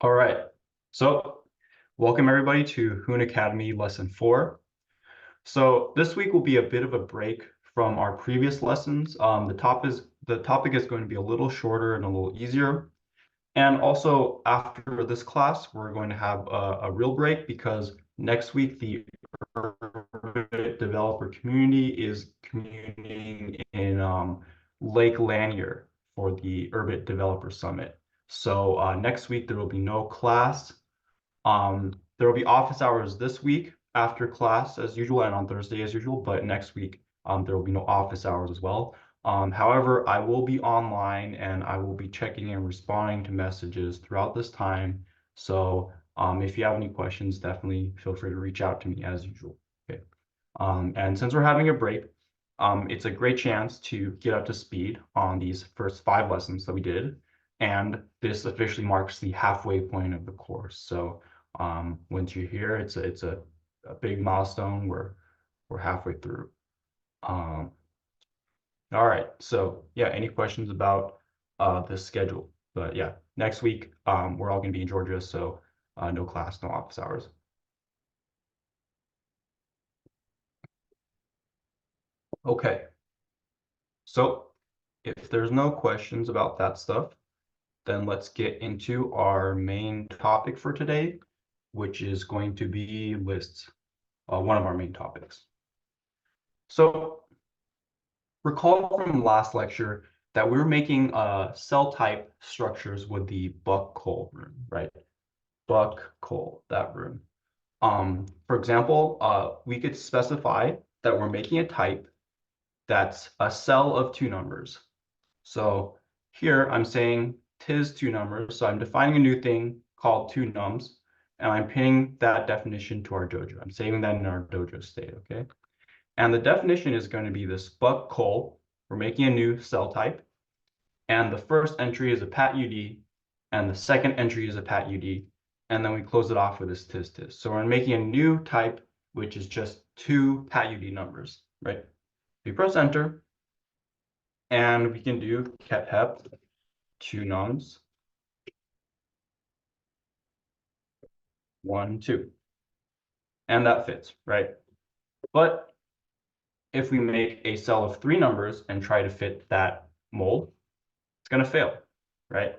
All right. So welcome everybody to Hoon Academy Lesson 4. So this week will be a bit of a break from our previous lessons. The topic is going to be a little shorter and a little easier. And also after this class, we're going to have a real break because next week the Urbit developer community is communing in Lake Lanier for the Urbit Developer Summit. So next week there will be no class. There will be office hours this week after class as usual and on Thursday as usual, but next week there will be no office hours as well. However, I will be online and I will be checking and responding to messages throughout this time. So if you have any questions, definitely feel free to reach out to me as usual. Okay. And since we're having a break, it's a great chance to get up to speed on these first 5 lessons that we did. And this officially marks the halfway point of the course. So once you're here, it's a big milestone. We're halfway through. Um, all right. So yeah, any questions about the schedule? But yeah, next week we're all going to be in Georgia, so no class, no office hours. Okay. So if there's no questions about that stuff, then let's get into our main topic for today, which is going to be lists, one of our main topics. So recall from last lecture that we were making cell type structures with the Buck-Cole room, right? Buck-Cole, that room. For example, we could specify that we're making a type that's a cell of 2 numbers. So here I'm saying tis 2 numbers. So I'm defining a new thing called 2nums, and I'm pinning that definition to our dojo. I'm saving that in our dojo state, okay? And the definition is going to be this Buck-Cole. We're making a new cell type, and the first entry is a pat UD, and the second entry is a pat UD, and then we close it off with this tis tis. So we're making a new type, which is just 2 pat UD numbers, right? We press enter, and we can do ket hep 2nums 1, 2. And that fits, right? But if we make a cell of 3 numbers and try to fit that mold, it's going to fail, right?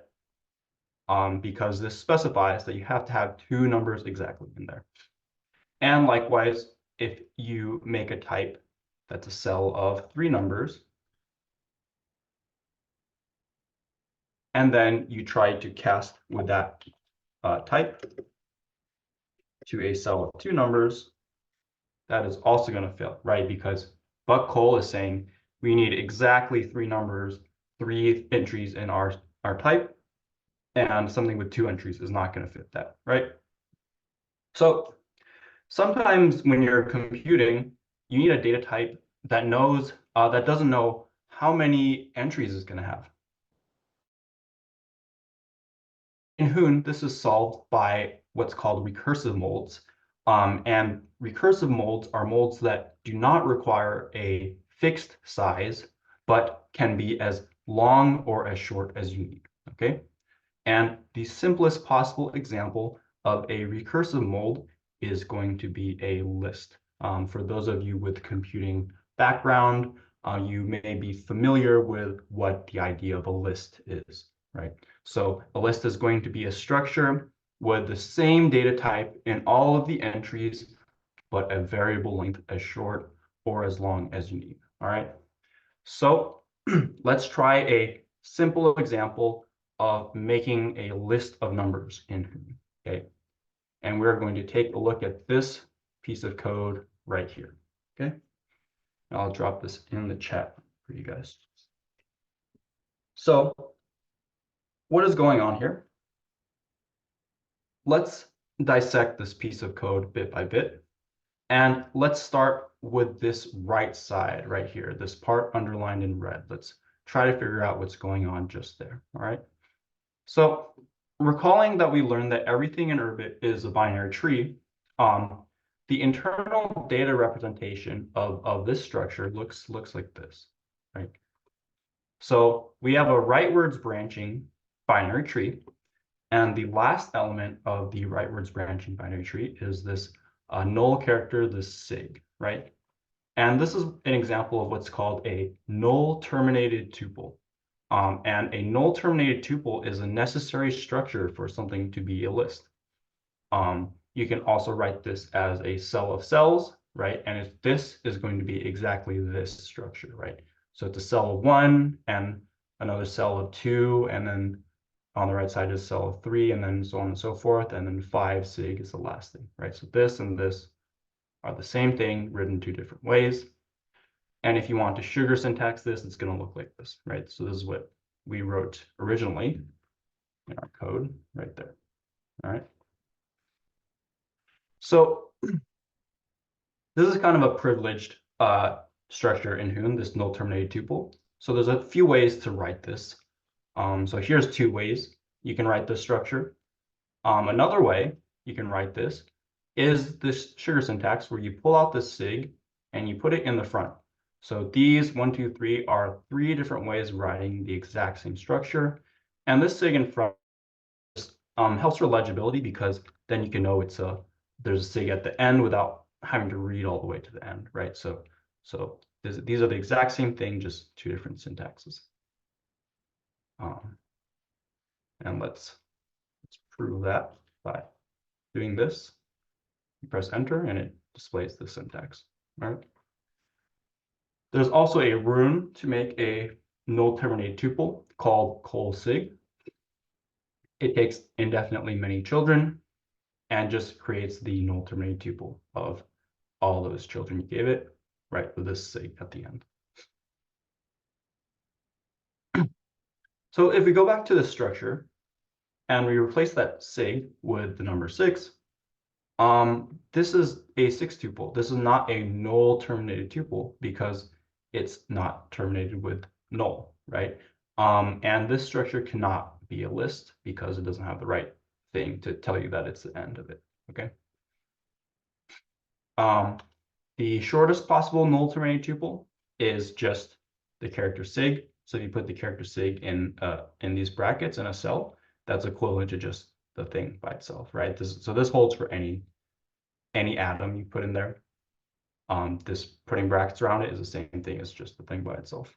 Because this specifies that you have to have 2 numbers exactly in there. And likewise, if you make a type that's a cell of 3 numbers, and then you try to cast with that type to a cell of 2 numbers, that is also going to fail, right? Because Buck-Cole is saying we need exactly 3 numbers, 3 entries in our type, and something with 2 entries is not going to fit that, right? So sometimes when you're computing, you need a data type that knows that doesn't know how many entries it's going to have. In Hoon, this is solved by what's called recursive molds. And recursive molds are molds that do not require a fixed size, but can be as long or as short as you need, okay? And the simplest possible example of a recursive mold is going to be a list. For those of you with computing background, you may be familiar with what the idea of a list is, right? So a list is going to be a structure with the same data type in all of the entries, but a variable length as short or as long as you need, all right? So let's try a simple example of making a list of numbers in Hoon, okay? And we're going to take a look at this piece of code right here, okay? And I'll drop this in the chat for you guys. So what is going on here? Let's dissect this piece of code bit by bit. And let's start with this right side right here, this part underlined in red. Let's try to figure out what's going on just there, all right? So recalling that we learned that everything in Urbit is a binary tree, the internal data representation of this structure looks like this, right? So we have a rightwards branching binary tree, And the last element of the rightwards branching binary tree is this null character, this sig, right? And this is an example of what's called a null terminated tuple. And a null terminated tuple is a necessary structure for something to be a list. You can also write this as a cell of cells, right? And this is going to be exactly this structure, right? So it's a cell of 1 and another cell of 2, and then on the right side is cell of 3, and then so on and so forth, and then 5 sig is the last thing, right? So this and this are the same thing written two different ways. And if you want to sugar syntax this, it's going to look like this, right? So this is what we wrote originally in our code right there, all right? So this is kind of a privileged structure in Hoon, this null terminated tuple. So there's a few ways to write this. So here's two ways you can write this structure. Another way you can write this is this sugar syntax where you pull out this sig and you put it in the front. So these 1, 2, 3 are three different ways of writing the exact same structure. And this sig in front helps for legibility because then you can know there's a sig at the end without having to read all the way to the end, right? So these are the exact same thing, just two different syntaxes. And let's prove that by doing this. You press enter and it displays the syntax, right? There's also a rune to make a null terminated tuple called col sig. It takes indefinitely many children and just creates the null terminated tuple of all those children you gave it, right, with this sig at the end. So if we go back to the structure and we replace that sig with the number 6, this is a 6 tuple. This is not a null terminated tuple because it's not terminated with null, right? And this structure cannot be a list because it doesn't have the right thing to tell you that it's the end of it, okay? The shortest possible null terminated tuple is just the character sig. So if you put the character sig in these brackets in a cell, that's equivalent to just the thing by itself, right? So this holds for any atom you put in there. This putting brackets around it is the same thing as just the thing by itself.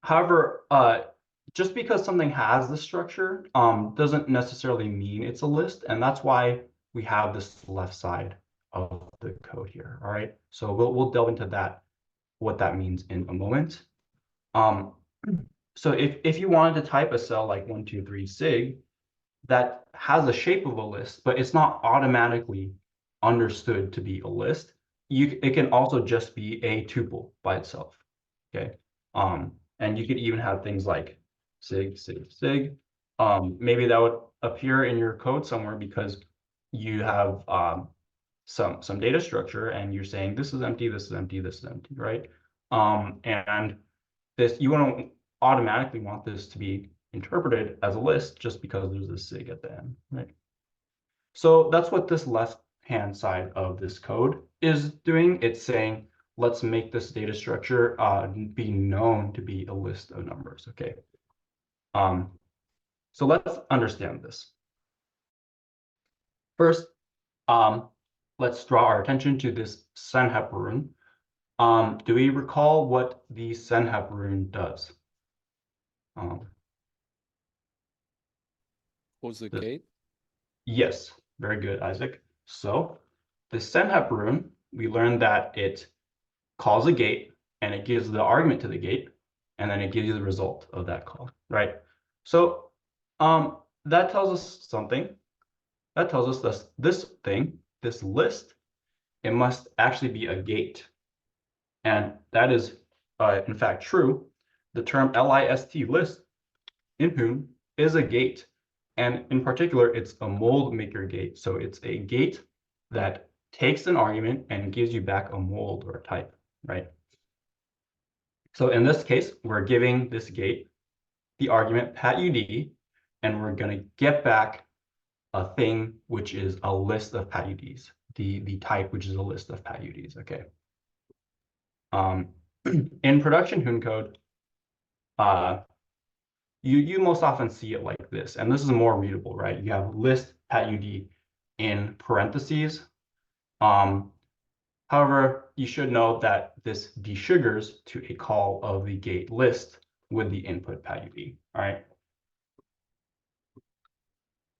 However, just because something has this structure doesn't necessarily mean it's a list, and that's why we have this left side of the code here. All right, so we'll delve into that, what that means in a moment. So if you wanted to type a cell like 1, 2, 3 sig that has the shape of a list, but it's not automatically understood to be a list, it can also just be a tuple by itself. Okay. And you could even have things like sig, sig, sig. Maybe that would appear in your code somewhere because you have some data structure and you're saying this is empty, this is empty, this is empty, right? And this, you don't automatically want this to be interpreted as a list just because there's a sig at the end, right? So that's what this left-hand side of this code is doing. It's saying, let's make this data structure be known to be a list of numbers, okay? So let's understand this. First, let's draw our attention to this senhep rune. Do we recall what the senhep rune does? Was the gate? Yes, very good, Isaac. So the senhep rune, we learned that it calls a gate and it gives the argument to the gate, and then it gives you the result of that call, right? So that tells us something. That tells us that this thing, this list, it must actually be a gate. And that is, in fact, true. The term list list in Hoon is a gate. And in particular, it's a mold maker gate. So it's a gate that takes an argument and gives you back a mold or a type, right? So in this case, we're giving this gate the argument patUD, and we're going to get back a thing which is a list of patUDs, the type which is a list of patUDs, okay? In production Hoon code, uh, you most often see it like this, and this is more readable, right? You have list PAT-UD in parentheses. However, you should know that this desugars to a call of the gate list with the input PAT-UD, all right?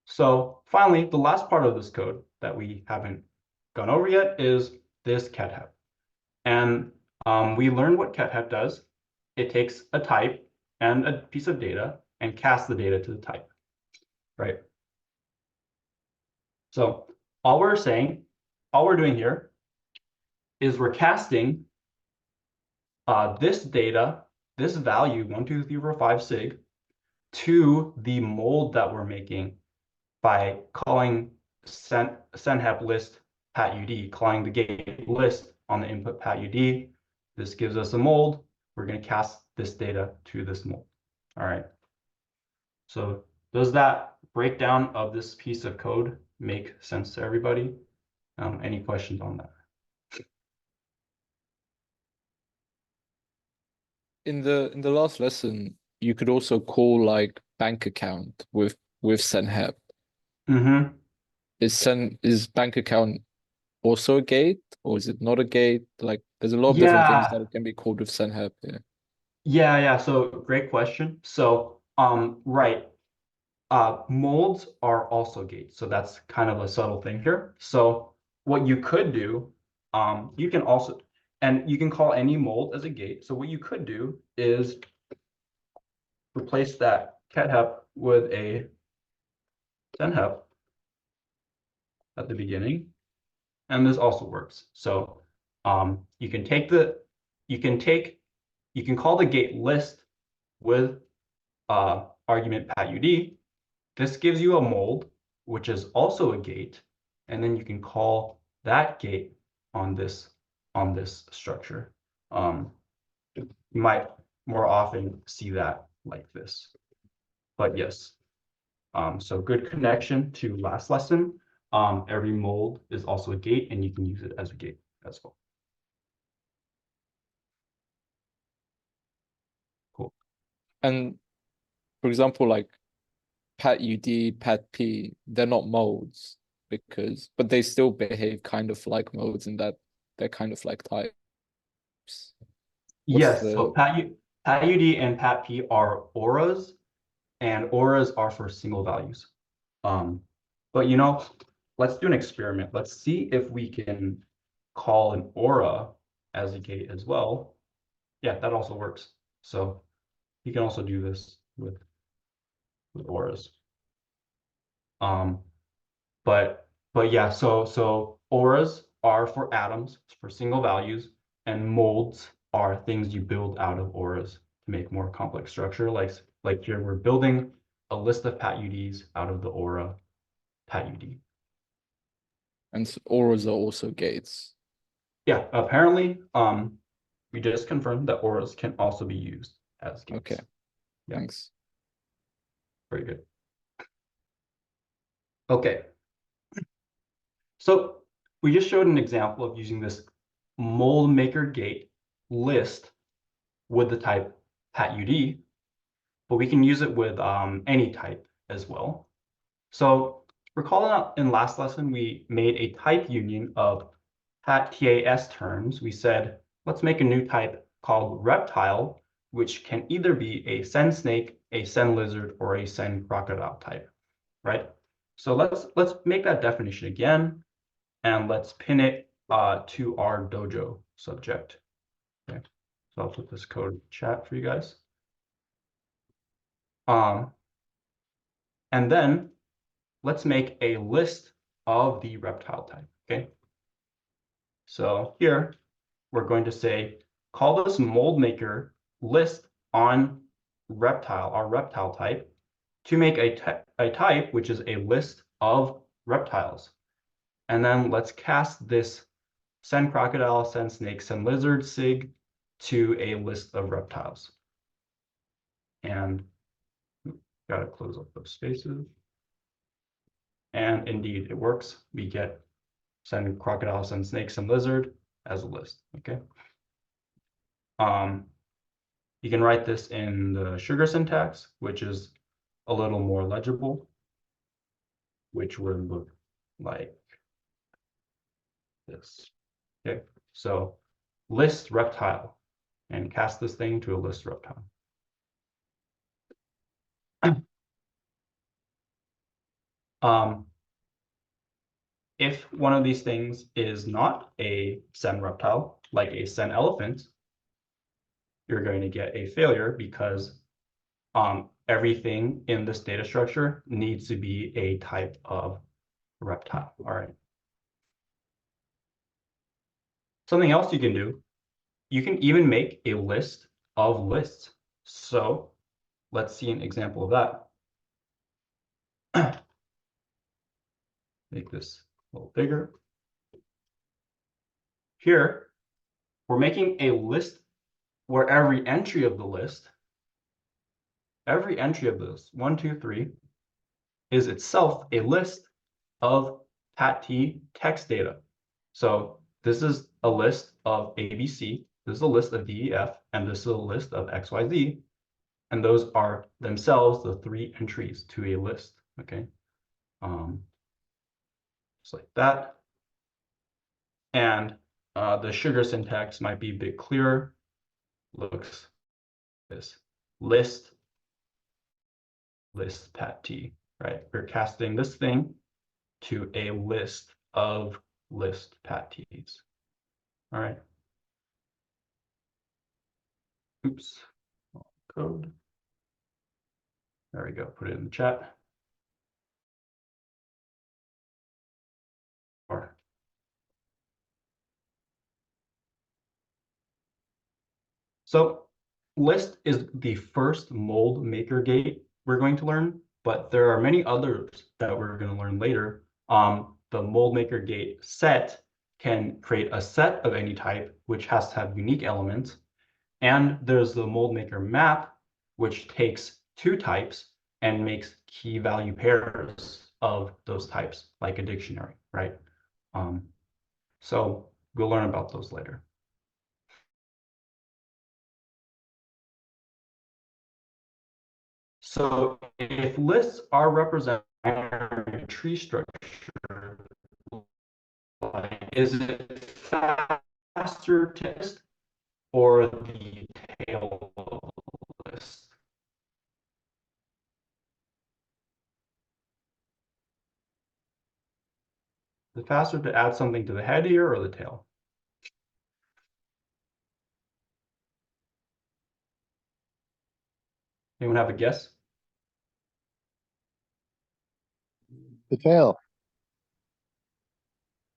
So finally, the last part of this code that we haven't gone over yet is this cathep. And we learned what cathep does. It takes a type and a piece of data and casts the data to the type, right? So all we're doing here is we're casting this data, this value, 1, 2, 3, 4, 5 sig, to the mold that we're making by calling senhep list PAT-UD, calling the gate list on the input PAT-UD. This gives us a mold. We're going to cast this data to this mold. All right. So does that breakdown of this piece of code make sense to everybody? Any questions on that? In the last lesson, you could also call like bank account with senhep. Mm-hmm. Is bank account also a gate, or is it not a gate? Like, there's a lot of different things Yeah, that can be called with senhep. Yeah. yeah. So great question. So right. Molds are also gates, so that's kind of a subtle thing here. So what you could do, you can also, and you can call any mold as a gate. So what you could do is replace that cathep with a senhep at the beginning, and this also works. So you can take you can take, you can call the gate list with argument PAT-UD. This gives you a mold, which is also a gate, and then you can call that gate on this structure. You might more often see that like this. But yes, so good connection to last lesson. Every mold is also a gate, and you can use it as a gate as well. Cool. And for example, like PAT-UD, PAT-P, they're not modes but they still behave kind of like modes in that they're kind of like types. What's Yes, so the PAT-UD and PAT-P are auras, and auras are for single values. Um, but let's do an experiment. Let's see if we can call an aura as a gate as well. Yeah, that also works. So you can also do this with auras. Um, but yeah, so auras are for atoms, for single values, and molds are things you build out of auras to make more complex structure. Like here, we're building a list of PAT-UDs out of the aura PAT-UD. and auras are also gates. Yeah, apparently, we just confirmed that auras can also be used as gates. Okay, Yeah, thanks. very good. Okay, so we just showed an example of using this mold maker gate list with the type PAT-UD, but we can use it with any type as well. So recall in last lesson, we made a type union of PAT-TAS terms. We said, let's make a new type called reptile, which can either be a sen snake, a sen lizard, or a sen crocodile type, right? So let's make that definition again, and let's pin it to our dojo subject. Okay, so I'll put this code in chat for you guys. And then let's make a list of the reptile type. Okay, so here we're going to say, call this mold maker list on reptile, our reptile type, to make a type, which is a list of reptiles. And then let's cast this sen crocodile, sen snake, sen lizard sig to a list of reptiles. And got to close up those spaces. And indeed, it works. We get sen crocodile, sen snake, sen lizard as a list. Okay. You can write this in the sugar syntax, which is a little more legible, which would look like this. Okay, so list reptile, and cast this thing to a list reptile. If one of these things is not a sen reptile, like a sen elephant, you're going to get a failure because everything in this data structure needs to be a type of reptile. All right. Something else you can do, you can even make a list of lists. So let's see an example of that. Make this a little bigger. Here, we're making a list where every entry of the list, every entry of this, 1, 2, 3, is itself a list of PAT-T text data. So this is a list of ABC, this is a list of DEF, and this is a list of XYZ. And those are themselves the 3 entries to a list, okay? Just like that. And the sugar syntax might be a bit clearer. Looks this list PAT-T, right? We're casting this thing to a list of list PAT-Ts. All right. Oops. Code. There we go. Put it in the chat. Or so list is the first mold maker gate we're going to learn, but there are many others that we're going to learn later. The mold maker gate set can create a set of any type, which has to have unique elements. And there's the mold maker map, which takes 2 types and makes key value pairs of those types, like a dictionary, right? So we'll learn about those later. So if lists are represented in a tree structure, is it faster text or the tail list? Is it faster to add something to the head here or the tail? Anyone have a guess? The tail.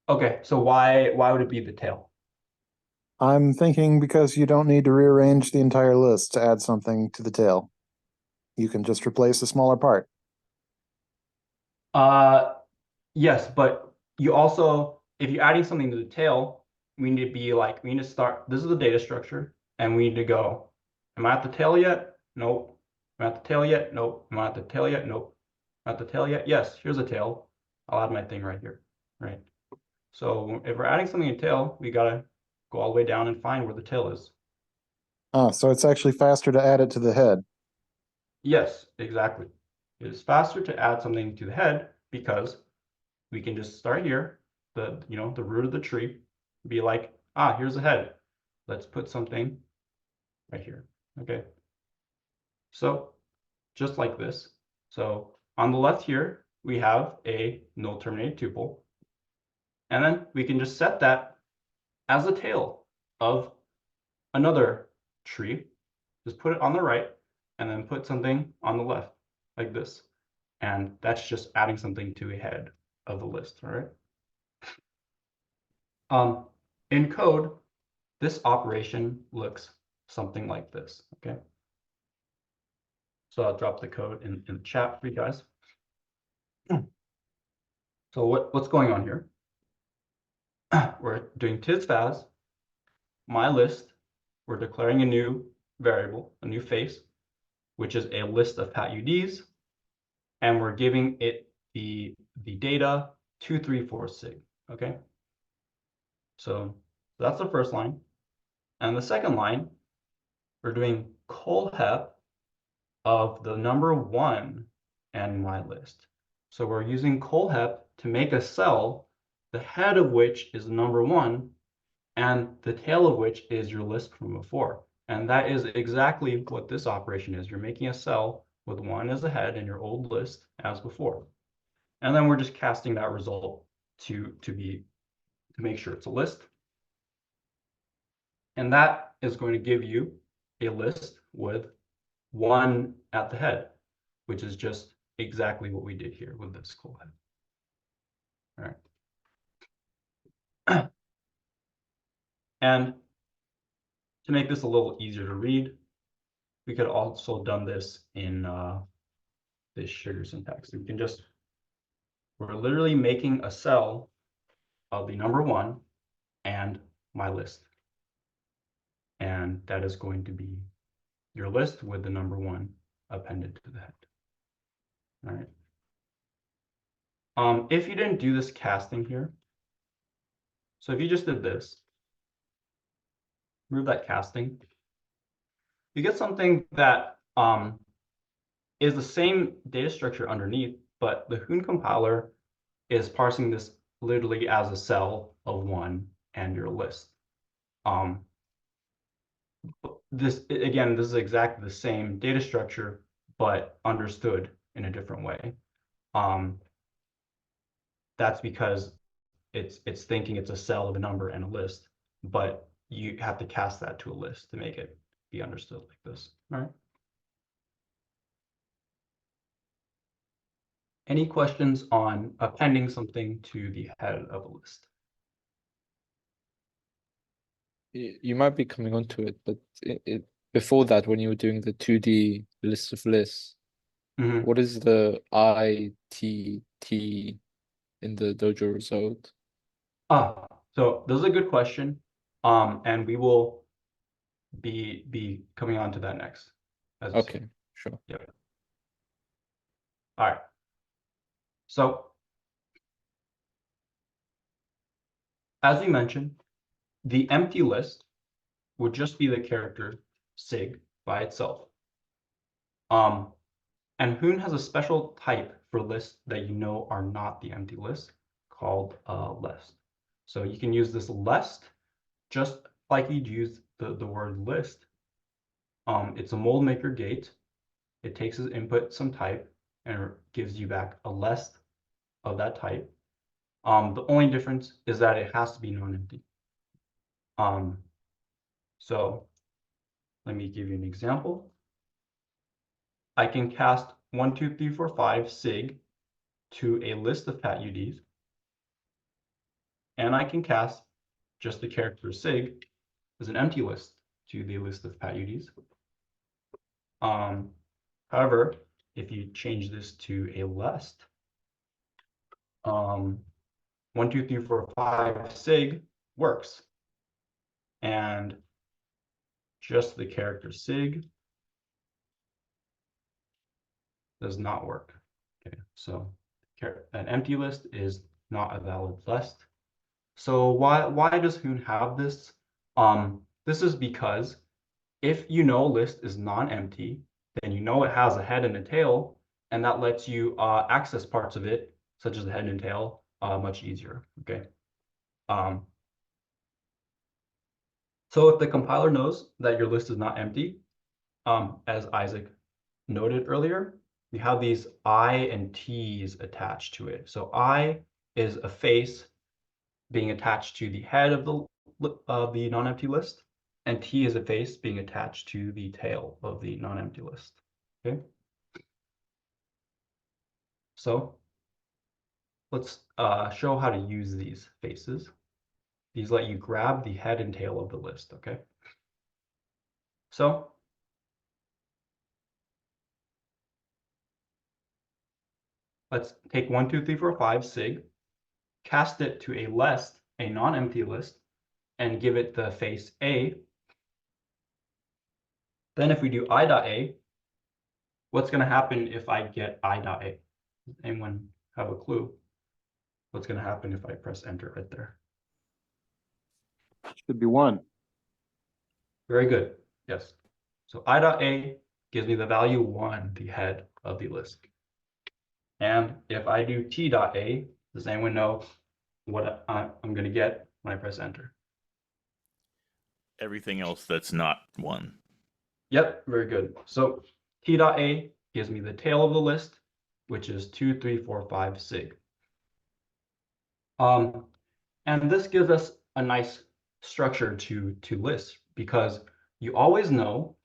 Okay, so why would it be the tail? I'm thinking because you don't need to rearrange the entire list to add something to the tail. You can just replace a smaller part. Yes, but you also, if you're adding something to the tail, we need to be like, we need to start, this is the data structure, and we need to go, am I at the tail yet? Nope. Am I at the tail yet? Nope. Am I at the tail yet? Nope. Am I at the tail yet? Yes, here's a tail. I'll add my thing right here, right? So if we're adding something to tail, we gotta go all the way down and find where the tail is. Ah, so it's actually faster to add it to the head. Yes, exactly. It is faster to add something to the head because we can just start here, the root of the tree, be like, ah, here's the head. Let's put something right here. Okay. So just like this. So on the left here, we have a null terminated tuple. And then we can just set that as a tail of another tree. Just put it on the right and then put something on the left like this. And that's just adding something to a head of the list, all right? In code, this operation looks something like this, okay? So I'll drop the code in the chat for you guys. So what's going on here? We're doing tisfas, my list. We're declaring a new variable, a new face, which is a list of PAT-UDs, and we're giving it the data 234 sig, okay? So that's the first line. And the second line we're doing Cohort of the number 1 and my list. So we're using Cohort to make a cell, the head of which is the number 1, and the tail of which is your list from before. And that is exactly what this operation is. You're making a cell with 1 as the head in your old list as before. And then we're just casting that result to make sure it's a list. And that is going to give you a list with 1 at the head, which is just exactly what we did here with this Cohort. All right. And to make this a little easier to read, we could also done this in this sugar syntax. We can just, we're literally making a cell of the number 1 and my list. And that is going to be your list with the number 1 appended to the head. All right. If you didn't do this casting here, so if you just did this, remove that casting, you get something that is the same data structure underneath, but the Hoon compiler is parsing this literally as a cell of 1 and your list. This is exactly the same data structure, but understood in a different way. That's because it's thinking it's a cell of a number and a list, but you have to cast that to a list to make it be understood like this. All right. Any questions on appending something to the head of a list? You might be coming onto it, but before that, when you were doing the 2D list of lists, what is the ITT in the Dojo result? So this is a good question. And we will be coming on to that next. Okay, sure. Yep. All right. So as we mentioned, the empty list would just be the character sig by itself. And Hoon has a special type for lists that you know are not the empty list called list. So you can use this list just like you'd use the word list. It's a mold maker gate. It takes as input some type and gives you back a list of that type. The only difference is that it has to be non-empty. So let me give you an example. I can cast 1, 2, 3, 4, 5 sig to a list of pat UDs, and I can cast just the character sig as an empty list to the list of pat UDs. However, if you change this to a list, 1, 2, 3, 4, 5 sig works, and just the character sig does not work. Okay, so an empty list is not a valid list. So why does Hoon have this? This is because if you know a list is non-empty, then you know it has a head and a tail, and that lets you access parts of it, such as the head and tail, much easier. Okay. So if the compiler knows that your list is not empty, as Isaac noted earlier, we have these I and T's attached to it. So I is a face being attached to the head of the non-empty list, and T is a face being attached to the tail of the non-empty list. Okay. So let's show how to use these faces. These let you grab the head and tail of the list. Okay. So let's take 1, 2, 3, 4, 5 sig, cast it to a list, a non-empty list, and give it the face A. Then if we do I dot A, what's going to happen if I get I dot A? Does anyone have a clue what's going to happen if I press enter right there? Should be 1. Very good. Yes. So I dot A gives me the value 1, the head of the list. And if I do T dot A, does anyone know what I'm going to get when I press enter? Everything else that's not 1. Yep, very good. So T dot A gives me the tail of the list, which is 2, 3, 4, 5 sig. And this gives us a nice structure to lists, because you always know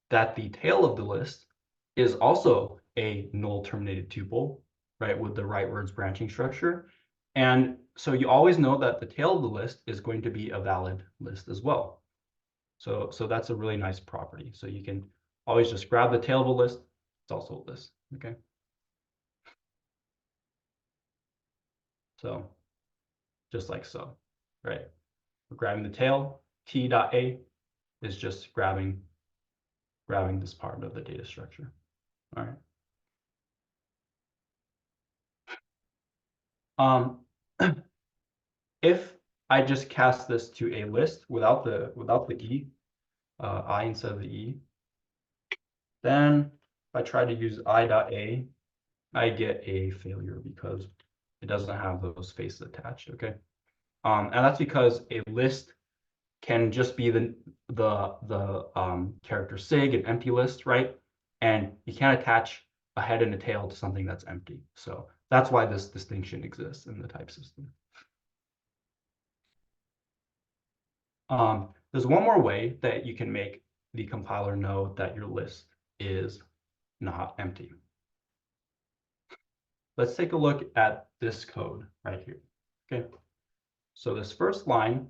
that the tail of the list is also a null terminated tuple, right, with the rightwards branching structure. And so you always know that the tail of the list is going to be a valid list as well. So that's a really nice property. So you can always just grab the tail of a list. It's also a list, okay? So just like so, right? We're grabbing the tail. T dot A is just grabbing this part of the data structure. All right. If I just cast this to a list without the E, I instead of the E, then if I try to use I dot A, I get a failure because it doesn't have those faces attached. Okay, and that's because a list can just be the character sig, an empty list, right? And you can't attach a head and a tail to something that's empty. So that's why this distinction exists in the type system. There's one more way that you can make the compiler know that your list is not empty. Let's take a look at this code right here. Okay, so this first line,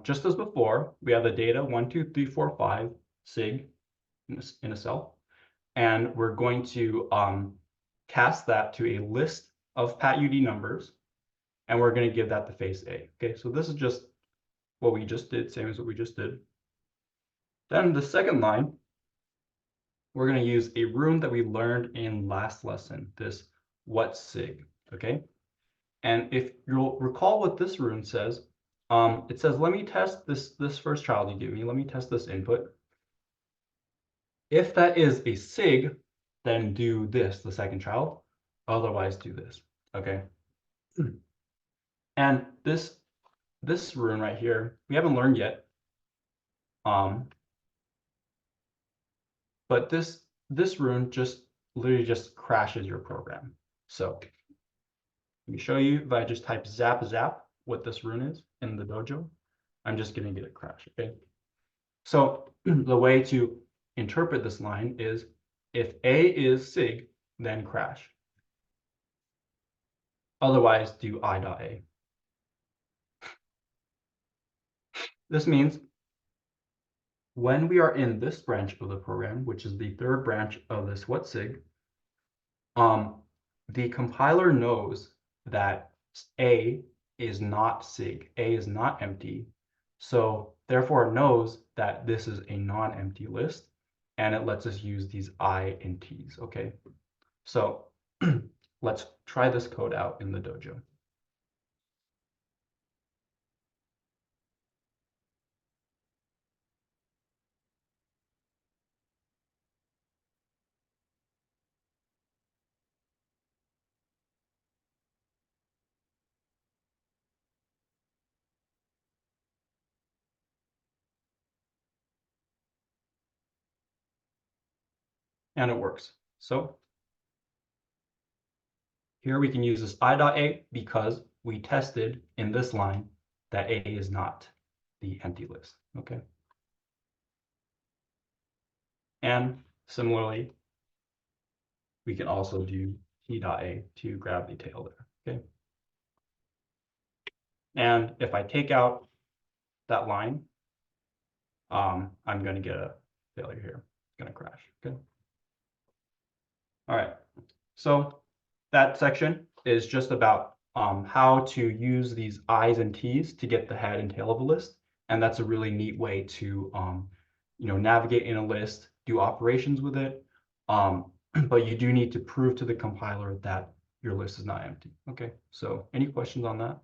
just as before, we have the data 1, 2, 3, 4, 5 sig in a cell, and we're going to cast that to a list of PAT-UD numbers, and we're going to give that the face A. Okay, so this is just what we just did, same as what we just did. Then the second line, we're going to use a rune that we learned in last lesson, this what sig, okay? And if you'll recall what this rune says, it says, let me test this first child you give me. Let me test this input. If that is a sig, then do this, the second child. Otherwise, do this, okay? And this rune right here, we haven't learned yet. But this rune just literally just crashes your program. So let me show you. If I just type zap zap what this rune is in the dojo, I'm just going to get a crash. Okay. So the way to interpret this line is if A is sig, then crash. Otherwise, do I dot A. This means when we are in this branch of the program, which is the third branch of this what sig, the compiler knows that A is not sig, A is not empty. So therefore it knows that this is a non-empty list, and it lets us use these I and T's, okay? So let's try this code out in the dojo. And it works. So here we can use this I dot A because we tested in this line that A is not the empty list, okay? And similarly, we can also do T dot A to grab the tail there, okay? And if I take out that line, I'm going to get a failure here. It's going to crash, okay? All right, so that section is just about how to use these I's and T's to get the head and tail of a list. And that's a really neat way to navigate in a list, do operations with it. But you do need to prove to the compiler that your list is not empty. Okay, so any questions on that?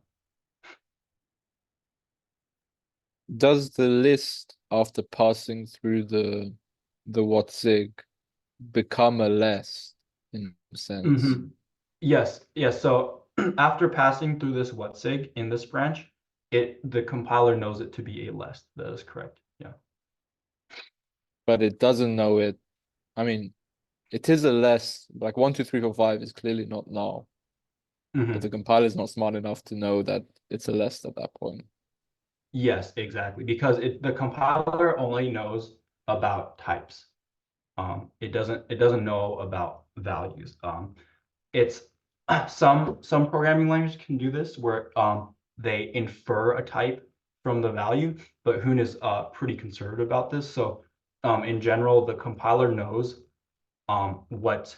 does the list after passing through the WotZig become a list in a sense? Mhm. Yes, yes. So after passing through this WotZig in this branch, the compiler knows it to be a list. That is correct. Yeah. But it doesn't know it. I mean, it is a less, like 1, 2, 3, 4, 5 is clearly not null, but the Mhm. compiler is not smart enough to know that it's a list at that point. Yes, exactly. Because the compiler only knows about types. It doesn't know about values. It's some programming languages can do this where they infer a type from the value, but Hoon is pretty conservative about this. So in general, the compiler knows what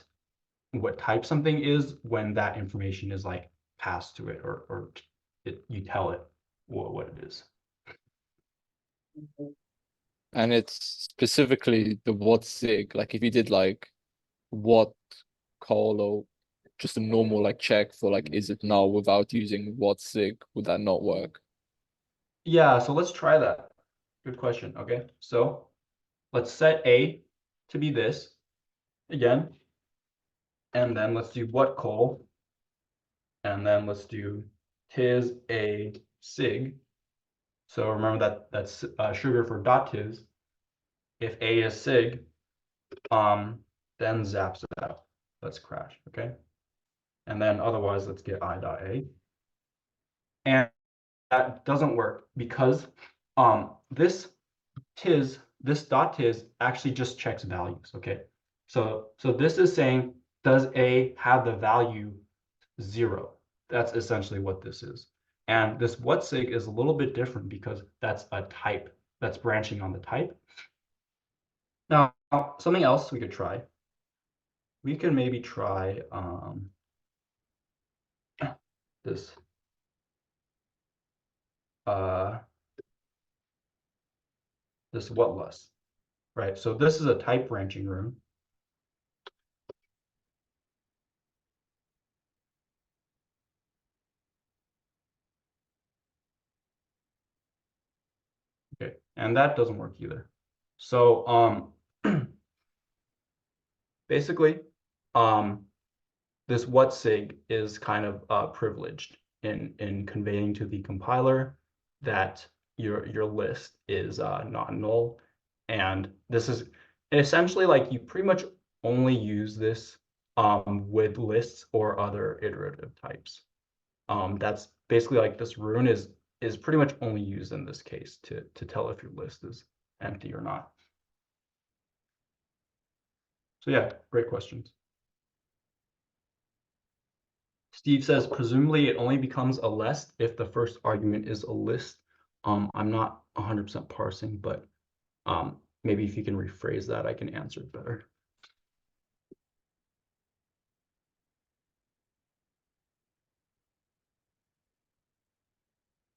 type something is when that information is like passed to it, or you tell it what it is. And it's specifically the WotZig. Like if you did like what call or just a normal like check for like is it null without using WotZig, would that not work? Yeah, so let's try that. Good question. Okay, so let's set A to be this again, and then let's do what call, and then let's do tis a sig. So remember that's sugar for dot tis. If A is sig, then zaps it out. Let's crash, okay? And then otherwise, let's get I dot A. And that doesn't work because this dot tis actually just checks values, okay? So this is saying, does A have the value 0? That's essentially what this is. And this WotZig is a little bit different because that's a type that's branching on the type. Now, something else we could try. We can maybe try this this whatless, right? So this is a type branching room. Okay, and that doesn't work either. So basically, this WotZig is kind of privileged in conveying to the compiler that your list is not null, and this is essentially like you pretty much only use this with lists or other iterative types. That's basically like this rune is pretty much only used in this case to tell if your list is empty or not. So yeah, great questions. Steve says, presumably it only becomes a list if the first argument is a list. I'm not 100% parsing, but maybe if you can rephrase that, I can answer it better.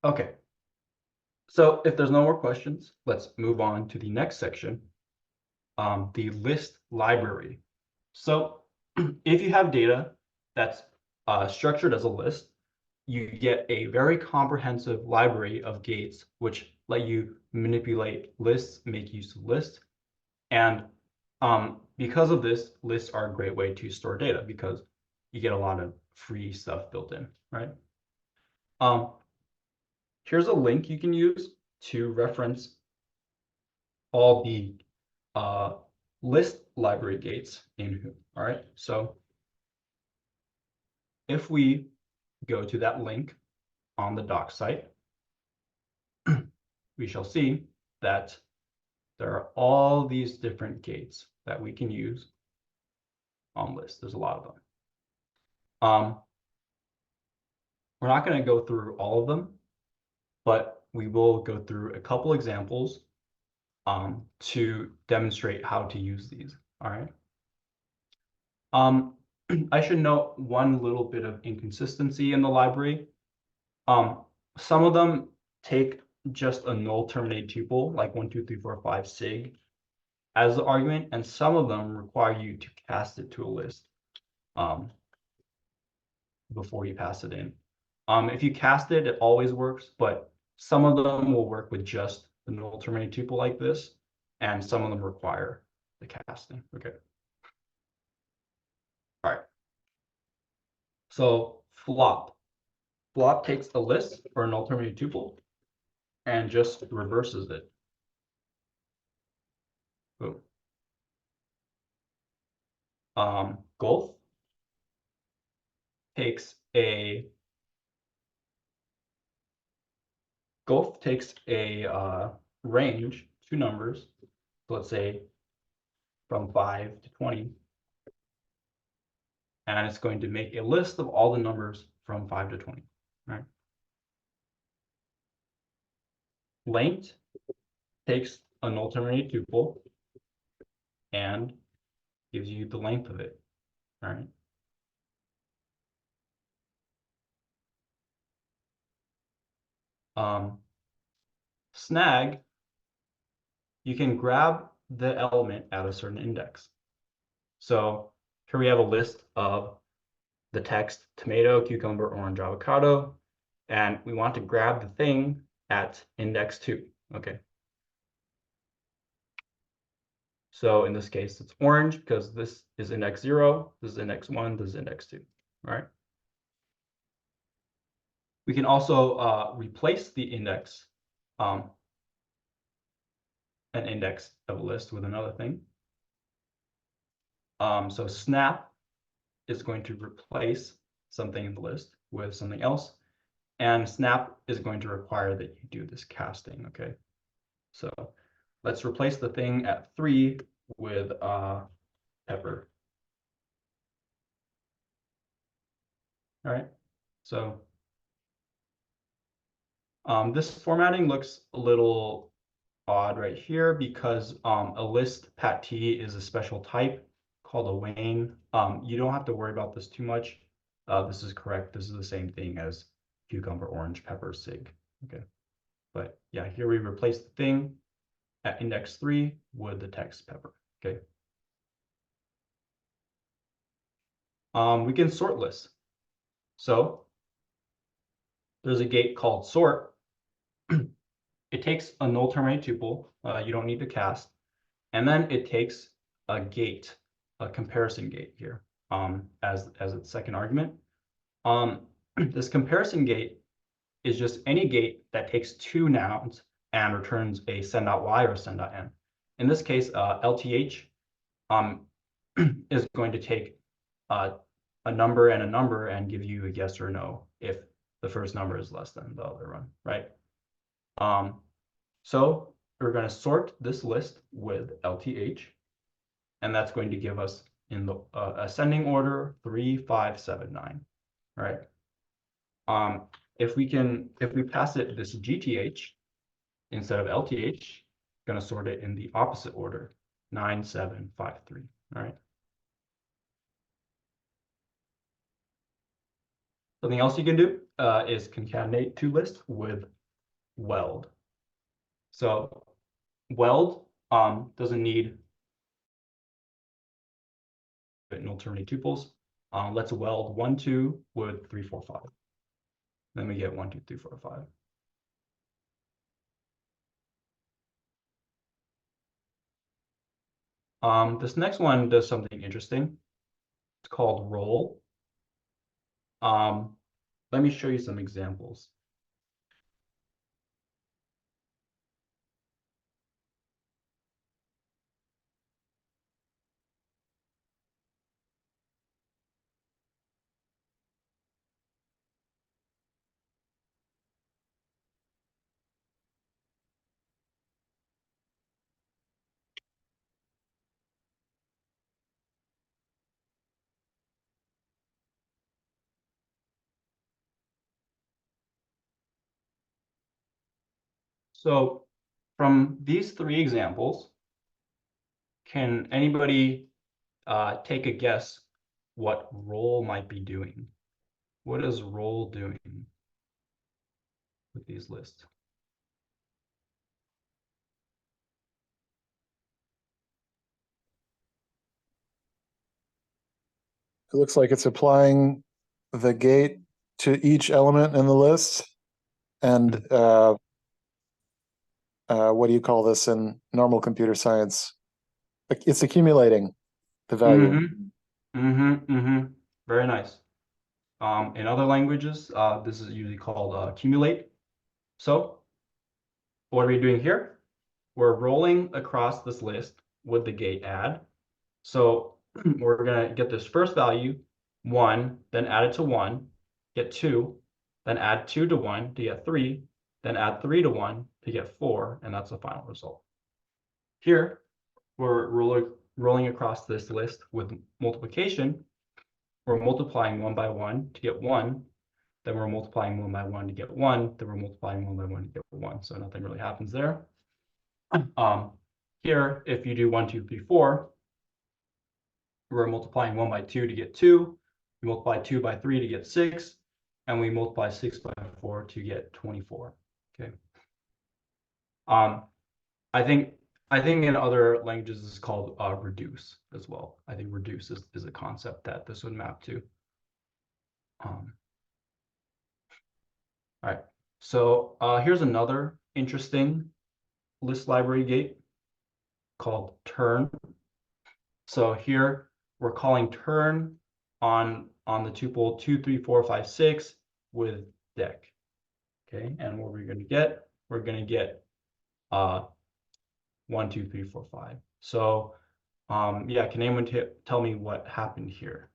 Okay. So if there's no more questions, let's move on to the next section, the list library. So if you have data that's structured as a list, you get a very comprehensive library of gates which let you manipulate lists, make use of lists. And because of this, lists are a great way to store data because you get a lot of free stuff built in, right? Here's a link you can use to reference all the list library gates in Hoon. All right, so if we go to that link on the doc site, we shall see that there are all these different gates that we can use on lists. There's a lot of them. We're not going to go through all of them, but we will go through a couple examples to demonstrate how to use these. All right. I should note one little bit of inconsistency in the library. Some of them take just a null terminated tuple, like 1, 2, 3, 4, 5 sig, as the argument, and some of them require you to cast it to a list before you pass it in. If you cast it, it always works, but Some of them will work with just the null terminating tuple like this, and some of them require the casting. Okay. All right. So flop. Flop takes a list for a null terminating tuple and just reverses it. Boom. Golf takes a range, two numbers, so let's say from 5 to 20, and it's going to make a list of all the numbers from 5 to 20. Right? Length takes a null terminating tuple and gives you the length of it. All right. Snag, you can grab the element at a certain index. So here we have a list of the text tomato, cucumber, orange, avocado, and we want to grab the thing at index 2. Okay. So in this case, it's orange because this is index 0, this is index 1, this is index 2. All right. We can also replace the index, an index of a list with another thing. So snap is going to replace something in the list with something else, and snap is going to require that you do this casting. Okay. So let's replace the thing at 3 with pepper. All right. So this formatting looks a little odd right here because a list pat T is a special type called a Wayne. You don't have to worry about this too much. This is correct. This is the same thing as cucumber, orange, pepper, sig. Okay. But yeah, here we replace the thing at index 3 with the text pepper. Okay. We can sort lists. So there's a gate called sort. It takes a null terminating tuple. You don't need to cast. And then it takes a gate, a comparison gate here, as its second argument. This comparison gate is just any gate that takes two nouns and returns a send.y or send.n. In this case, LTH is going to take a number and give you a yes or no if the first number is less than the other one, right? So we're going to sort this list with LTH, and that's going to give us in the ascending order 3, 5, 7, 9, right? If we pass it this GTH instead of LTH, going to sort it in the opposite order, 9, 7, 5, 3, all right? Something else you can do is concatenate two lists with weld. So weld doesn't need null terminating tuples. Let's weld 1, 2 with 3, 4, 5. Then we get 1, 2, 3, 4, 5. This next one does something interesting. It's called roll. Let me show you some examples. So from these three examples, can anybody take a guess what roll might be doing? What is roll doing with these lists? It looks like it's applying the gate to each element in the list and what do you call this in normal computer science? It's accumulating the value. Very nice. In other languages, this is usually called accumulate. So what are we doing here? We're rolling across this list with the gate add. So we're going to get this first value, 1, then add it to 1, get 2, then add 2 to 1 to get 3, then add 3 to 1 to get 4, and that's the final result. Here, we're rolling across this list with multiplication. We're multiplying 1 by 1 to get 1, then we're multiplying 1 by 1 to get 1, then we're multiplying 1 by 1 to get 1, so nothing really happens there. Here, if you do 1, 2, 3, 4, we're multiplying 1 by 2 to get 2, we multiply 2 by 3 to get 6, and we multiply 6 by 4 to get 24. Okay. I think in other languages it's called reduce as well. I think reduce is a concept that this would map to. All right. So here's another interesting list library gate called turn. So here we're calling turn on the tuple 2, 3, 4, 5, 6 with dec. Okay, and what we're going to get, we're going to get 1, 2, 3, 4, 5. So yeah, can anyone tell me what happened here?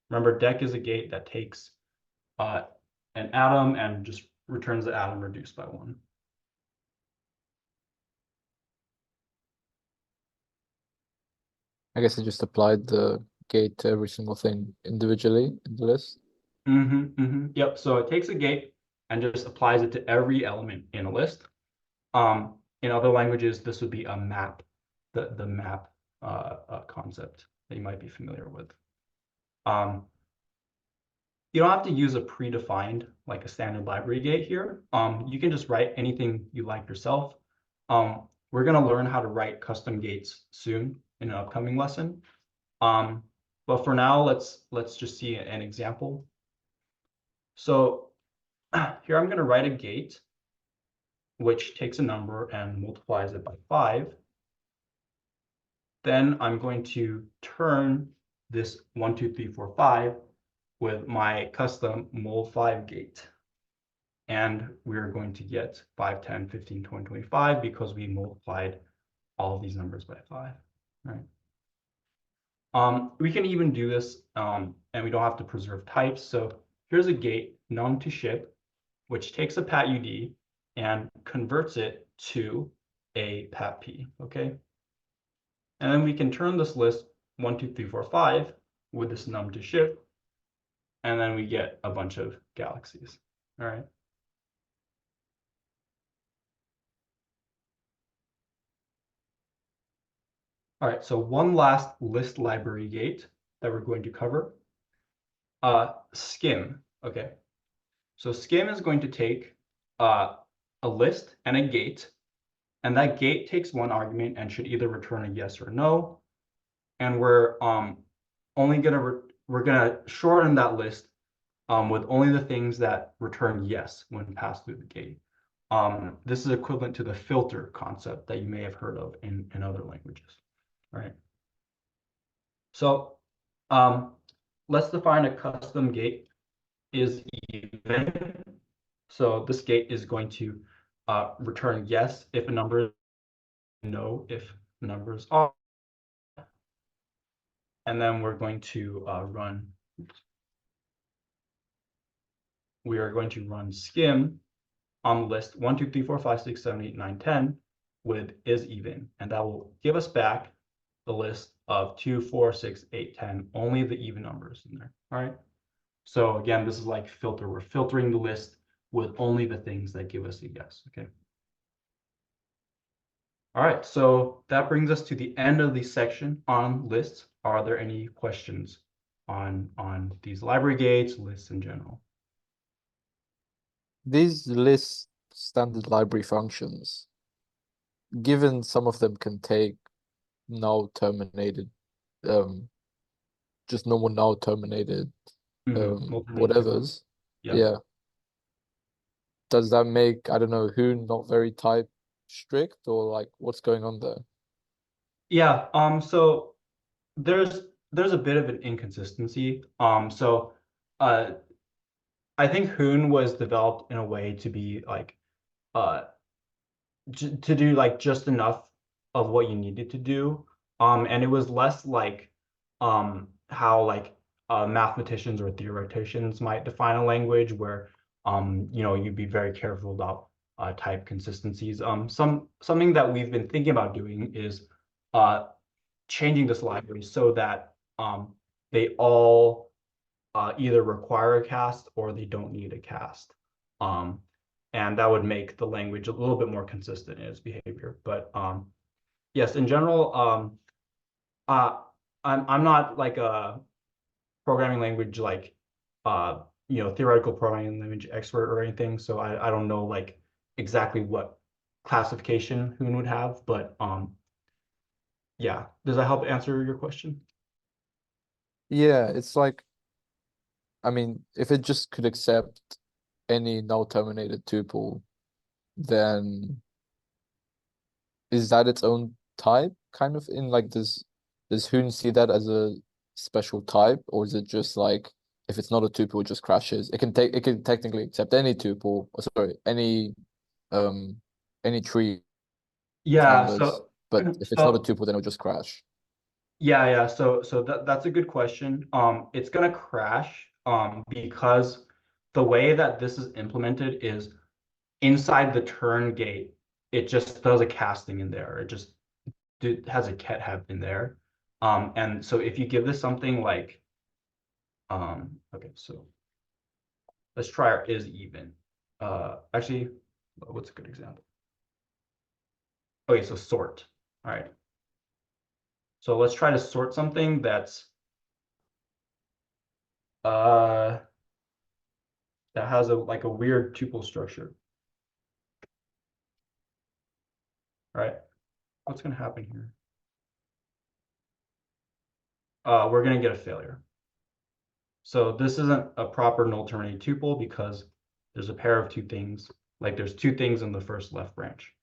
Remember, dec is a gate that takes an atom and just returns the atom reduced by 1. I guess I just applied the gate to every single thing individually in the list. Yep, so it takes a gate and just applies it to every element in a list. In other languages, this would be a map, the map concept that you might be familiar with. You don't have to use a predefined, like a standard library gate here. You can just write anything you like yourself. We're going to learn how to write custom gates soon in an upcoming lesson. But for now, let's just see an example. So here I'm going to write a gate which takes a number and multiplies it by 5. Then I'm going to turn this 1, 2, 3, 4, 5 with my custom mul5 gate. And we're going to get 5, 10, 15, 20, 25 because we multiplied all of these numbers by 5, right? We can even do this and we don't have to preserve types. So here's a gate num to ship, which takes a patUD and converts it to a patp, okay? And then we can turn this list 1, 2, 3, 4, 5 with this num to ship, and then we get a bunch of galaxies, all right? All right, so one last list library gate that we're going to cover. Skim, okay? So skim is going to take a list and a gate, and that gate takes one argument and should either return a yes or no. And we're gonna shorten that list with only the things that return yes when passed through the gate. This is equivalent to the filter concept that you may have heard of in other languages. All right. So let's define a custom gate is even. So this gate is going to return yes if a number is no if numbers are. And then we're going to run skim on the list 1, 2, 3, 4, 5, 6, 7, 8, 9, 10 with is even, and that will give us back the list of 2, 4, 6, 8, 10, only the even numbers in there. All right. So again, this is like filter. We're filtering the list with only the things that give us a yes. Okay. All right, so that brings us to the end of the section on lists. Are there any questions on these library gates, lists in general? These list standard library functions, given some of them can take null terminated, just normal null terminated whatevers. Yeah. Yeah. Does that make, I don't know, Hoon not very type strict, or like what's going on there? Yeah, so there's a bit of an inconsistency. Uh I think Hoon was developed in a way to be like uh to do like just enough of what you needed to do. And it was less like how like mathematicians or theoreticians might define a language where you'd be very careful about type consistencies. Something that we've been thinking about doing is uh changing this library so that they all either require a cast or they don't need a cast. Um, and that would make the language a little bit more consistent in its behavior. But yes, in general, uh, I'm not like a programming language like theoretical programming language expert or anything, so I don't know like exactly what classification Hoon would have, but yeah, does that help answer your question? Yeah, it's like, I mean, if it just could accept any null terminated tuple, then is that its own type, kind of in like does Hoon see that as a special type, or is it just like if it's not a tuple, it just crashes? It can technically accept any tuple, or sorry, um any tree of Yeah, numbers, so but if it's not a so tuple, then it'll just crash. yeah. So that's a good question. It's gonna crash because the way that this is implemented is inside the turn gate, it just does a casting in there. It just has a ket have in there. And so if you give this something like okay, so let's try our is even. Actually, what's a good example? Okay, so sort. All right. So let's try to sort something that's uh that has a like a weird tuple structure. All right. What's gonna happen here? We're gonna get a failure. So this isn't a proper null terminated tuple because there's a pair of two things. Like there's two things in the first left branch.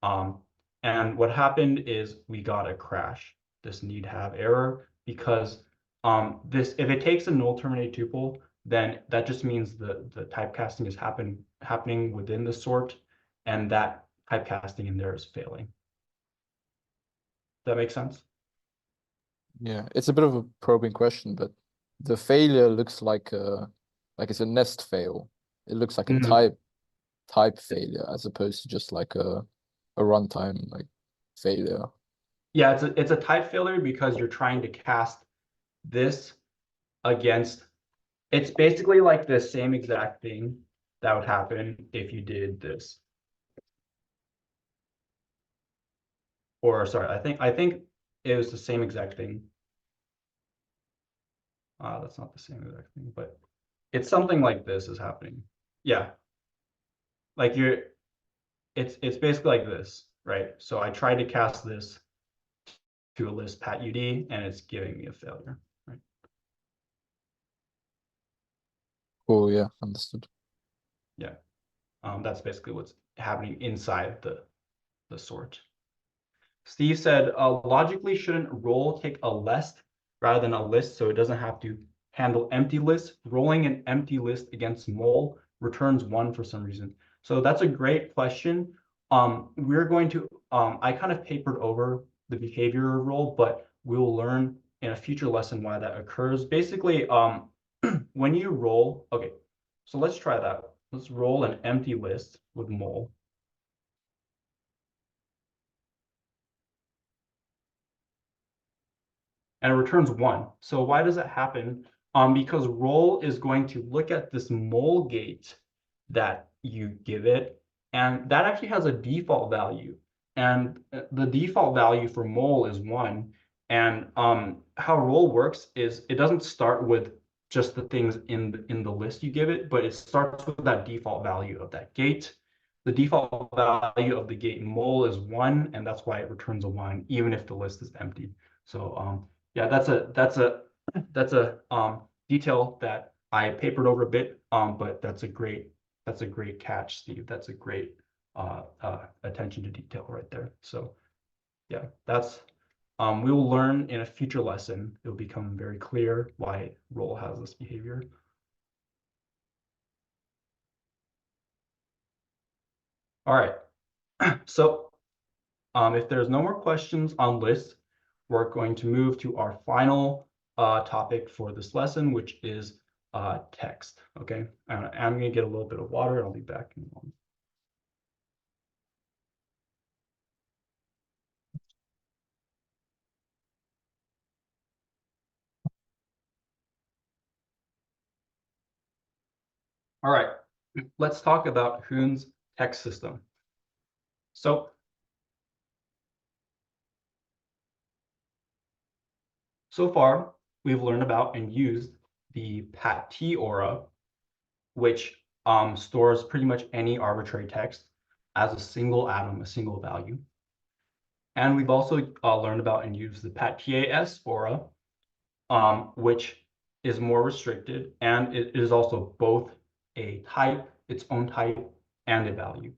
Um, and what happened is we got a crash, this need have error, because this if it takes a null terminated tuple, then that just means the typecasting is happening within the sort, and that typecasting in there is failing. That makes sense? Yeah, it's a bit of a probing question, but the failure looks like it's a nest fail. It looks like a Mhm. type failure as opposed to just like a runtime like failure. Yeah, it's a type failure because you're trying to cast this against it's basically like the same exact thing that would happen if you did this. Or sorry, I think it was the same exact thing. That's not the same exact thing, but it's something like this is happening. Yeah, like it's basically like this, right? So I tried to cast this to a list pat ud and it's giving me a failure, right? Oh yeah, understood. Yeah, that's basically what's happening inside the sort. Steve said, logically, shouldn't roll take a list rather than a list so it doesn't have to handle empty lists? Rolling an empty list against mole returns one for some reason. So that's a great question. We're going to, I kind of papered over the behavior of roll, but we'll learn in a future lesson why that occurs. Basically, when you roll, okay, so let's try that. Let's roll an empty list with mole. And it returns one. So why does it happen? Because roll is going to look at this mole gate that you give it, and that actually has a default value. And the default value for mole is one. And how roll works is it doesn't start with just the things in the list you give it, but it starts with that default value of that gate. The default value of the gate mole is one, and that's why it returns a one, even if the list is empty. So yeah, that's a detail that I papered over a bit, but that's a great catch, Steve. That's a great attention to detail right there. So yeah, that's we will learn in a future lesson. It will become very clear why role has this behavior. All right. So if there's no more questions on list, we're going to move to our final topic for this lesson, which is text. Okay, I'm going to get a little bit of water and I'll be back in a moment. All right, let's talk about Hoon's text system. So far, we've learned about and used the pat-t aura, which stores pretty much any arbitrary text as a single atom, a single value. And we've also learned about and used the pat-tas aura, which is more restricted, and it is also both a type, its own type, and a value.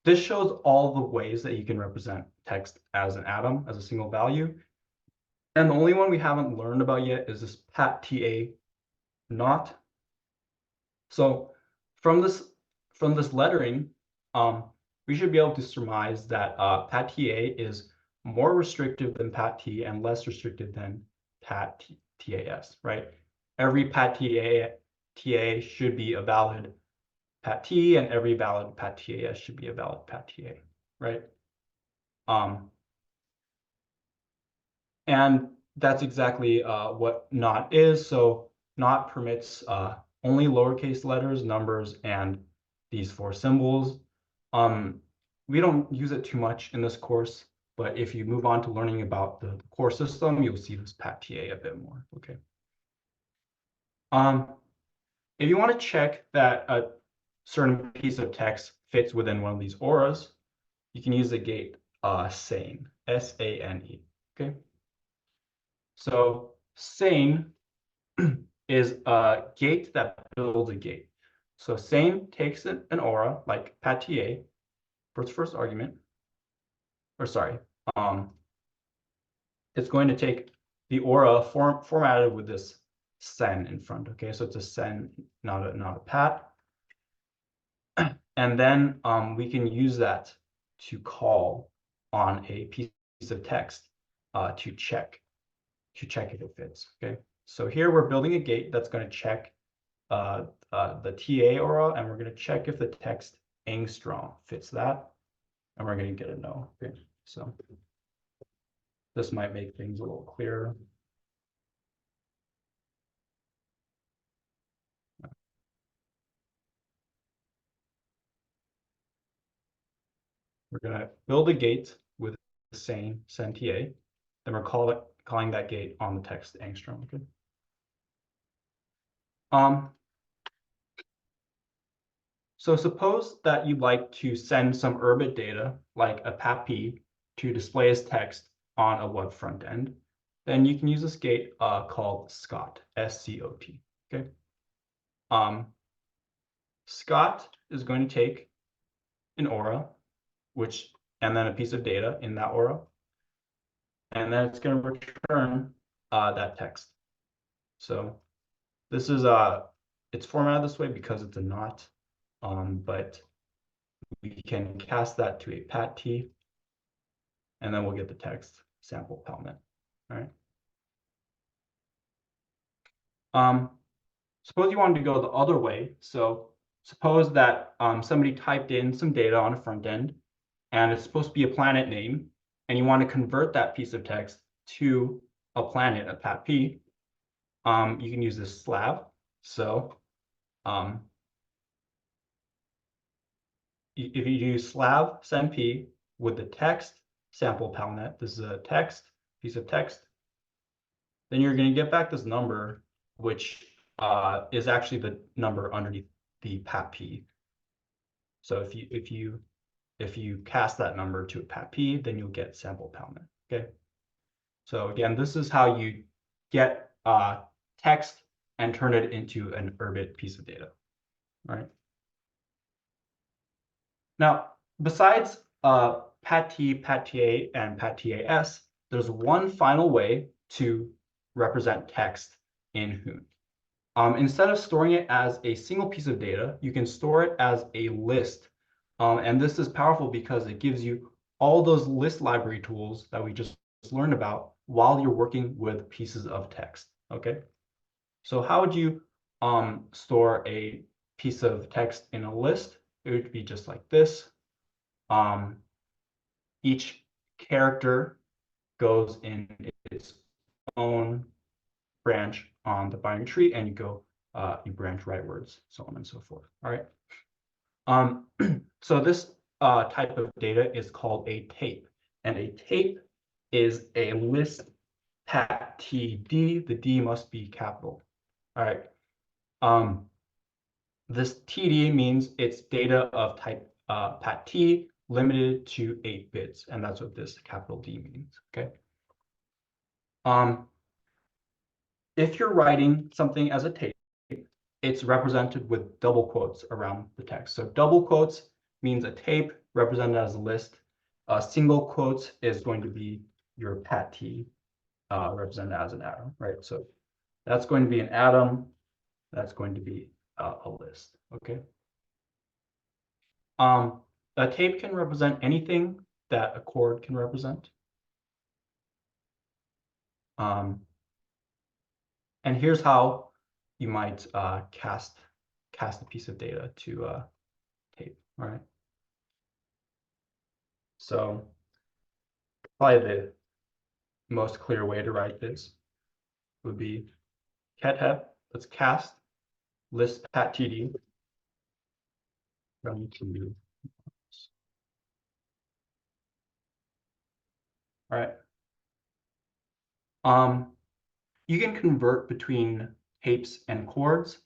This shows all the ways that you can represent text as an atom, as a single value. And the only one we haven't learned about yet is this pat-ta not. So from this lettering, we should be able to surmise that pat-ta is more restrictive than pat-t and less restrictive than pat-tas, right? Every pat-ta should be a valid pat-t, and every valid pat-tas should be a valid pat-ta, right? And that's exactly what not is. So not permits only lowercase letters, numbers, and these 4 symbols. We don't use it too much in this course, but if you move on to learning about the core system, you'll see this pat-ta a bit more. Okay. If you want to check that a certain piece of text fits within one of these auras, you can use the gate sane, S-A-N-E. Okay. So sane is a gate that builds a gate. So sane takes an aura like pat-ta for its first argument, or sorry, it's going to take the aura formatted with this sen in front. Okay, so it's a sen, not a pat. And then we can use that to call on a piece of text to check if it fits. Okay, so here we're building a gate that's going to check the TA aura, and we're going to check if the text angstrom fits that, and we're going to get a no. Okay, so this might make things a little clearer. We're going to build a gate with the same sen TA, then we're calling that gate on the text angstrom. Okay. So suppose that you'd like to send some urbit data, like a pat-p, to display as text on a web front end. Then you can use this gate called Scot, S-C-O-T. Okay. Scot is going to take an aura, and then a piece of data in that aura, and then it's going to return that text. So this is it's formatted this way because it's a not, but we can cast that to a pat-t, and then we'll get the text sample palmet. All right. Suppose you wanted to go the other way. So suppose that somebody typed in some data on a front end, and it's supposed to be a planet name, and you want to convert that piece of text to a planet, a pat-p. You can use this slab. So if you do slab sen p with the text sample palnet, this is a piece of text, then you're going to get back this number, which is actually the number underneath the pat-p. So if you cast that number to a pat-p, then you'll get sample palmet. Okay. So again, this is how you get text and turn it into an urbit piece of data. All right. Now, besides PAT-T, PAT-TA, and PAT-TAS, there's one final way to represent text in Hoon. Instead of storing it as a single piece of data, you can store it as a list. And this is powerful because it gives you all those list library tools that we just learned about while you're working with pieces of text, okay? So how would you store a piece of text in a list? It would be just like this. Each character goes in its own branch on the binary tree, and you branch rightwards, so on and so forth. All right. So this type of data is called a tape, and a tape is a list pat TD. The D must be capital. All right. This TD means it's data of type pat T limited to 8 bits, and that's what this capital D means. Okay. If you're writing something as a tape, it's represented with double quotes around the text. So double quotes means a tape represented as a list. Single quotes is going to be your pat T represented as an atom, right? So that's going to be an atom. That's going to be a list, okay? A tape can represent anything that a chord can represent. And here's how you might cast a piece of data to tape, all right? So probably the most clear way to write this would be ket-hep, let's cast list pat TD from to. All right. You can convert between tapes and chords,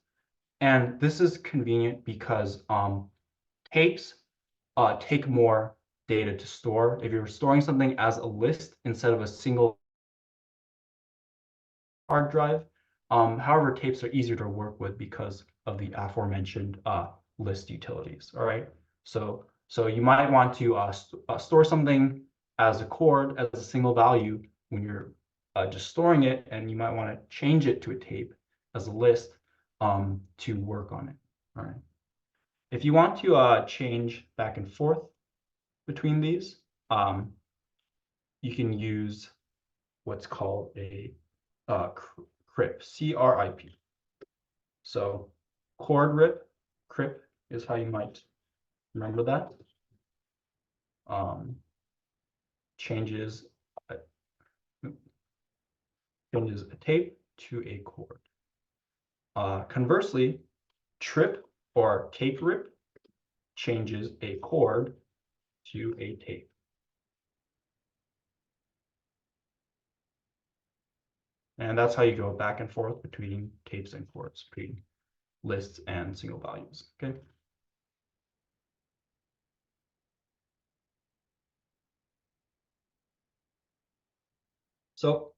and this is convenient because tapes take more data to store. If you're storing something as a list instead of a single hard drive, however, tapes are easier to work with because of the aforementioned list utilities. All right, so you might want to store something as a chord as a single value when you're just storing it, and you might want to change it to a tape as a list to work on it. All right. If you want to change back and forth between these, you can use what's called a CRIP, C-R-I-P. So chord rip, CRIP is how you might remember that. Changes a tape to a chord. Conversely, trip or tape rip changes a chord to a tape. And that's how you go back and forth between tapes and chords, between lists and single values, okay? So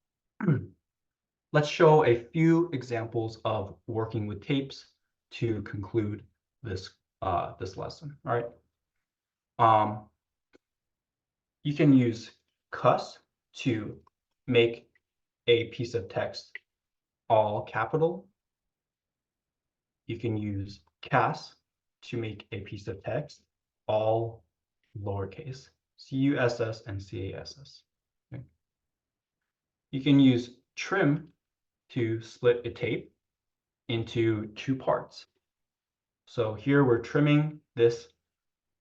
let's show a few examples of working with tapes to conclude this this lesson. All right. You can use cus to make a piece of text all capital. You can use cas to make a piece of text all lowercase, C-U-S-S and C-A-S-S. Okay. You can use trim to split a tape into 2 parts. So here we're trimming this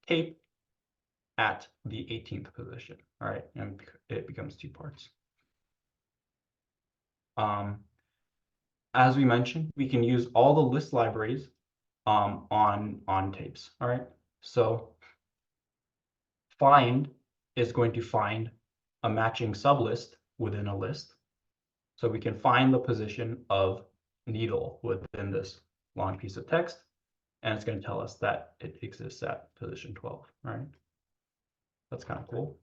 tape at the 18th position, all right, and it becomes 2 parts. As we mentioned, we can use all the list libraries on tapes, all right? So find is going to find a matching sublist within a list. So we can find the position of needle within this long piece of text, and it's going to tell us that it exists at position 12, all right? That's kind of cool.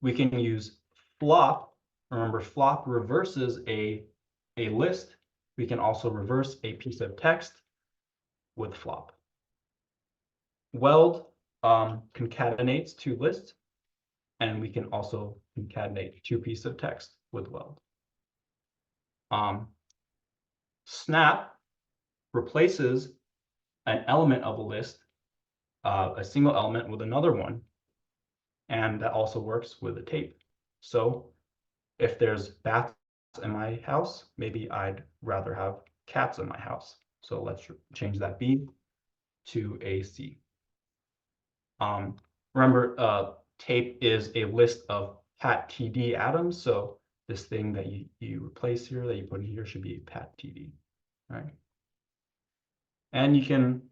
We can use flop. Remember, flop reverses a list. We can also reverse a piece of text. with flop. Weld concatenates two lists, and we can also concatenate two pieces of text with weld. Snap replaces an element of a list, a single element with another one, and that also works with a tape. So if there's bats in my house, maybe I'd rather have cats in my house. So let's change that B to a C. Remember, tape is a list of pat TD atoms. So this thing that you replace here, that you put in here, should be pat TD, right? And you can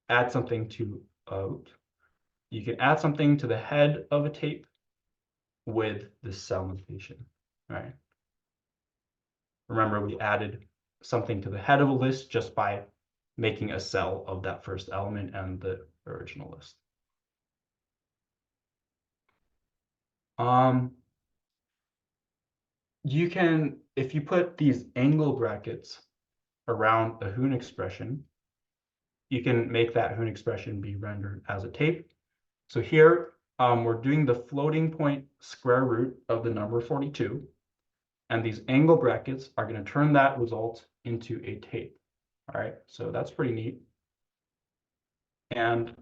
add something to you can add something to the head of a tape with the cell notation, right? Remember, we added something to the head of a list just by making a cell of that first element and the original list. You can, if you put these angle brackets around a Hoon expression, you can make that Hoon expression be rendered as a tape. So here, we're doing the floating point square root of the number 42. And these angle brackets are going to turn that result into a tape. All right, so that's pretty neat. And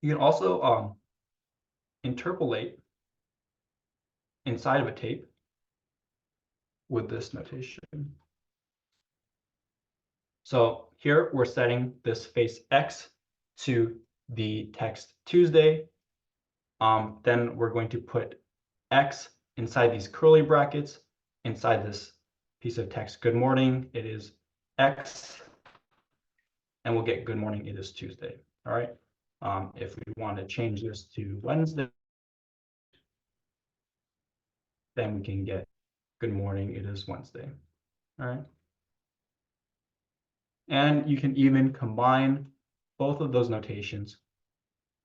you can also interpolate inside of a tape with this notation. So here we're setting this face X to the text Tuesday. Then we're going to put X inside these curly brackets, inside this piece of text, good morning, it is X, and we'll get good morning, it is Tuesday. All right. If we want to change this to Wednesday, then we can get good morning, it is Wednesday. All right. And you can even combine both of those notations.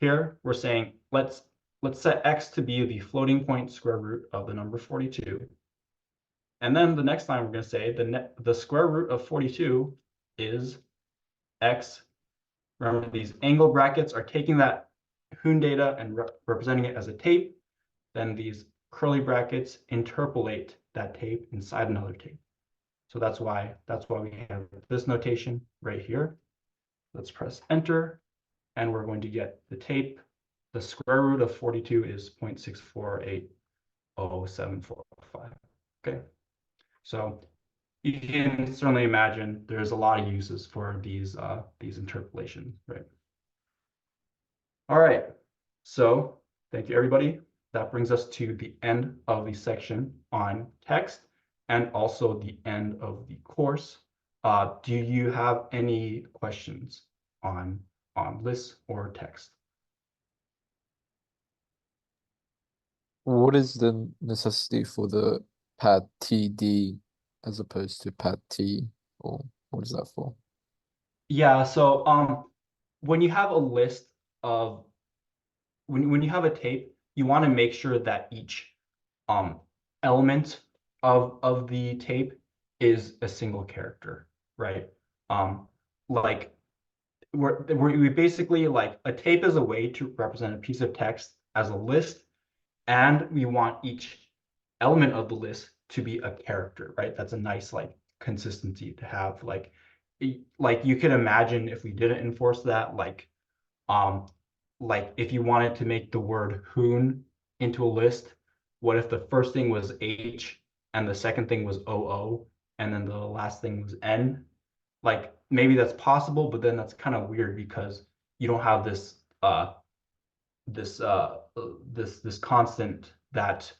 Here we're saying let's set X to be the floating point square root of the number 42. And then the next line we're going to say the square root of 42 is X. Remember, these angle brackets are taking that Hoon data and representing it as a tape. Then these curly brackets interpolate that tape inside another tape. So that's why we have this notation right here. Let's press enter, and we're going to get the tape. The square root of 42 is 0.648075. Okay, so you can certainly imagine there's a lot of uses for these interpolations, right? All right, so thank you, everybody. That brings us to the end of the section on text and also the end of the course. Do you have any questions on lists or text? What is the necessity for the pad TD as opposed to pad T, or what is that for? Yeah, so when you have a list of when you have a tape, you want to make sure that each element of the tape is a single character, right? Like we basically, like, a tape is a way to represent a piece of text as a list, and we want each element of the list to be a character, right? That's a nice, like, consistency to have. Like you could imagine if we didn't enforce that, like if you wanted to make the word Hoon into a list, what if the first thing was H and the second thing was OO and then the last thing was N? Like, maybe that's possible, but then that's kind of weird because you don't have this this constant that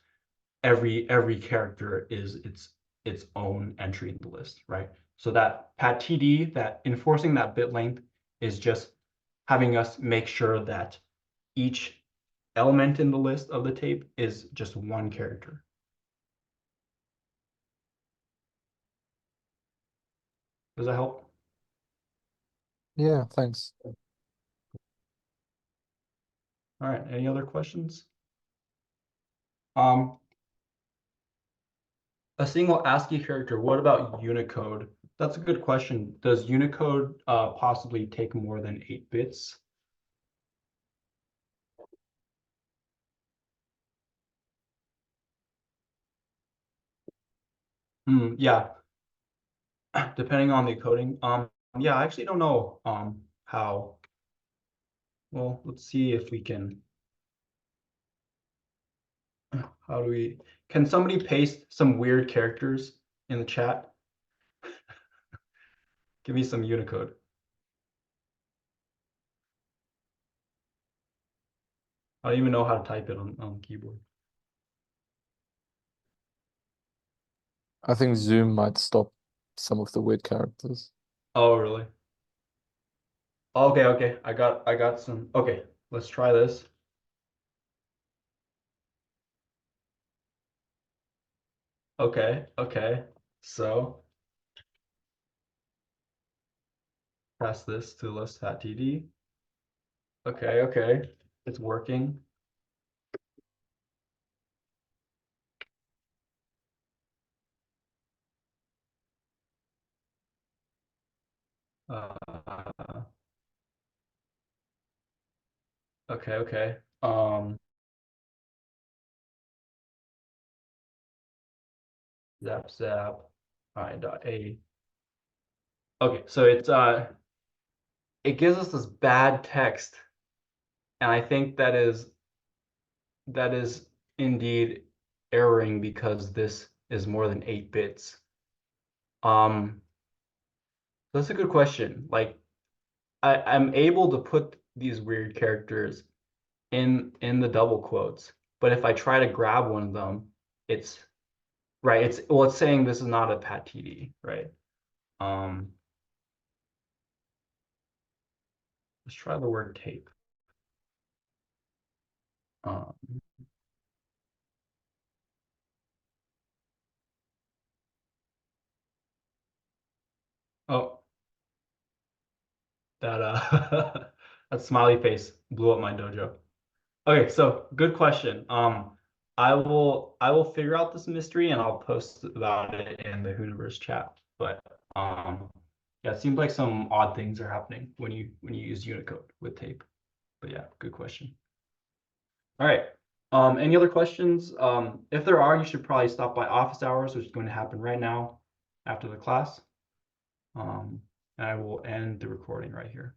every character is its own entry in the list, right? So that pad TD, that enforcing that bit length, is just having us make sure that each element in the list of the tape is just one character. Does that help? Yeah, thanks. All right, any other questions? A single ASCII character, what about Unicode? That's a good question. Does Unicode possibly take more than 8 bits? Yeah, depending on the coding. Yeah, I actually don't know how. Well, let's see if we can. How do we? Can somebody paste some weird characters in the chat? Give me some Unicode. I don't even know how to type it on the keyboard. I think Zoom might stop some of the weird characters. Oh, really? Okay. I got some. Okay, let's try this. Okay. So pass this to list.td. Okay. It's working. Uh, okay. Zap. All right, .a. Okay, so it gives us this bad text, and I think that is indeed erroring because this is more than 8 bits. That's a good question. Like I'm able to put these weird characters in the double quotes, but if I try to grab one of them, it's right, it's saying this is not a pat TD, right? Um let's try the word tape. Um oh, that that smiley face blew up my dojo. Okay, so good question. I will figure out this mystery and I'll post about it in the Hooniverse chat. But yeah, it seems like some odd things are happening when you use Unicode with tape. But yeah, good question. All right. Any other questions? If there are, you should probably stop by office hours, which is going to happen right now after the class. And I will end the recording right here.